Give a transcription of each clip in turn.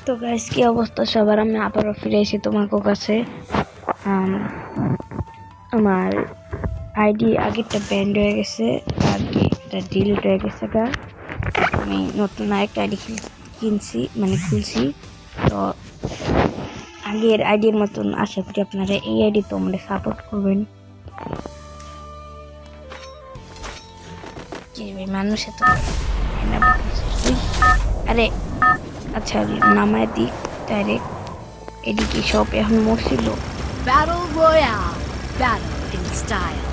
তো গাইস কি অবস্থা সবার, আমি আবারও ফিরে এসেছি তোমার কাছে। আমার আইডি আগেরটা ব্যান্ড হয়ে গেছে, আগেরটা ডিলিট হয়ে গেছে। আমি নতুন আরেকটা আইডি কিনছি, মানে খুলছি। তো আগের আইডির মতন আশা করি আপনারা এই আইডি তোমরা সাপোর্ট করবেন। মানুষে তো আরে আচ্ছা নামায় দিক ডাইরেক্ট, এদিকে সব এখন মরছিল। Battle Royale. Battle in style.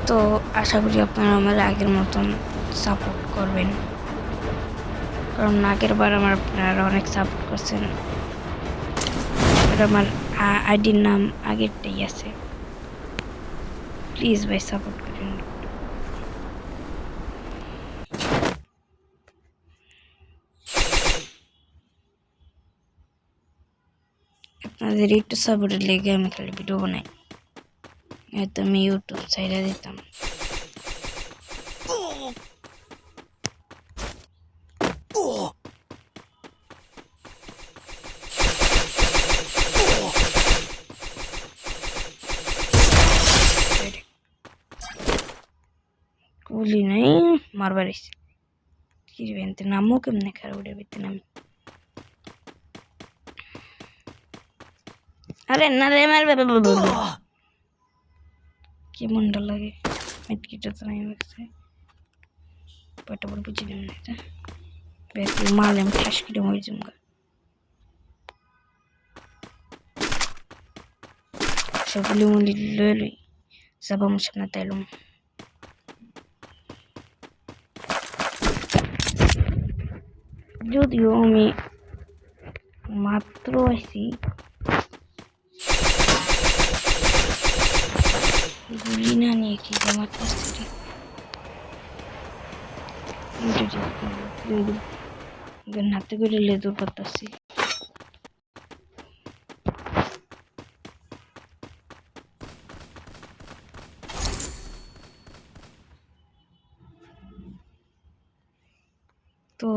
তো আশা করি আপনারা আমার আগের মতন সাপোর্ট করবেন, কারণ আগের বার আপনারা অনেক সাপোর্ট করছেন। আমার আইডির নাম আগেরটাই আছে, প্লিজ ভাই সাপোর্ট করেন। আপনাদের একটু সাপোর্টের লেগে আমি খালি ভিডিও বানাই, হয়তো আমি ইউটিউব সাইডে দিতাম। কুলি নাই মারবার এসে কিরবেনতে নামও কেমনে খারাপ উঠে বেতে নামি। আরে না রে মারবে কেমনটা লাগে মেটকিটা তো নাই লাগছে, পয়টা বড় বুঝি নেই এটা বেশ মারলে আমি ঠাস করে মরে যাবো। সবগুলি মুলি লই লই যাব আমার সামনে তাইলুম। যদিও আমি মাত্র আছি, গুলি না নিয়ে কি আমার হাতে করে লেদুর করতেছি। তো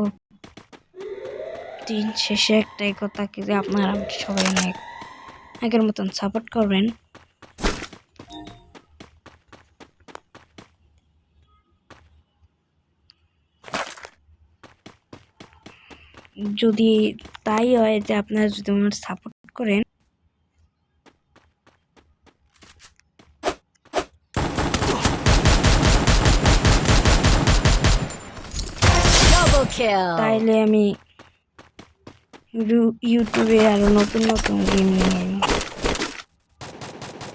দিন শেষে একটাই কথা কি যে আপনারা সবাই অনেক আগের মতন সাপোর্ট করবেন। যদি তাই হয় যে আপনারা যদি আমার সাপোর্ট করেন, তাইলে আমি ইউটিউবে আরো নতুন নতুন গেম নিয়ে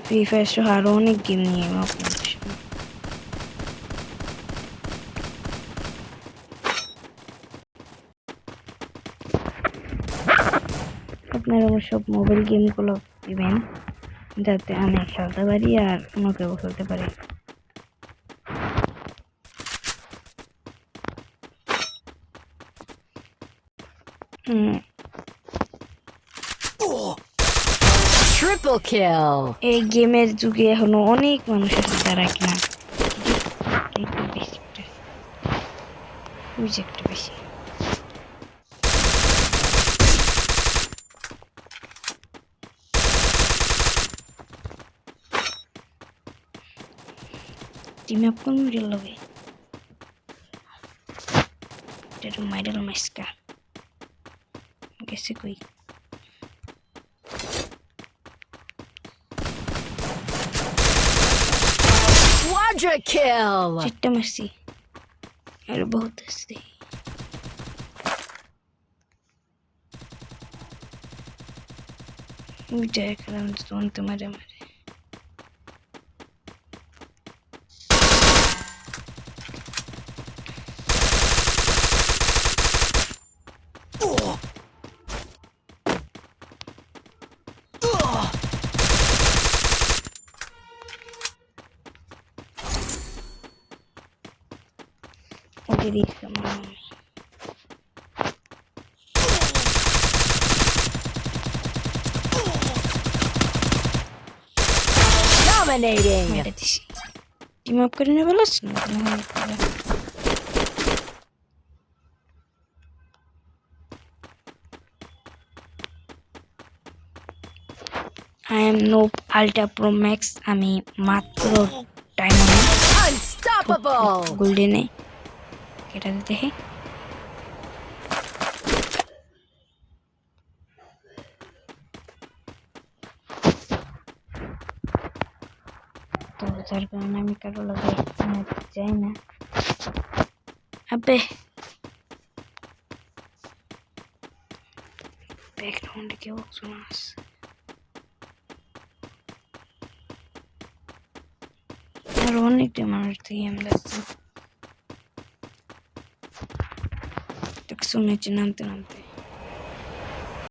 ফ্রি ফায়ার সহ আরো অনেক গেম নিয়ে আপনাদের সামনে। আপনারা আমার সব মোবাইল গেমগুলো দিবেন যাতে আমি খেলতে পারি আর অন্যকেও খেলতে পারি। Triple kill. এই গেমের যুগে এখনো অনেক মানুষের দ্বারা কিনা একটা বেশি টিম আপ কোন মিডল লগে এটা মাইডল মাইস্কা গেছে কই Quadra kill. চিট্টা মারছি আর বহুত আছে। বিজয় কারণ তো মারে মারে ওকে দিয়েছিলাম আমি। Dominating. মেরে দিছি টিম আপ করে নিয়ে বলাস না I am Noob Ultra Pro Max আমি মাত্র ডায়মন্ড Unstoppable. গোল্ডেনে কেটে দেখে তো যার কারণে আমি কারো লাগে যাই না আবে ব্যাকগ্রাউন্ডে কেউ শোনা আছে আর অনেকটা মানুষ থেকে আমি যাচ্ছি শুনেছি নামতে নামতে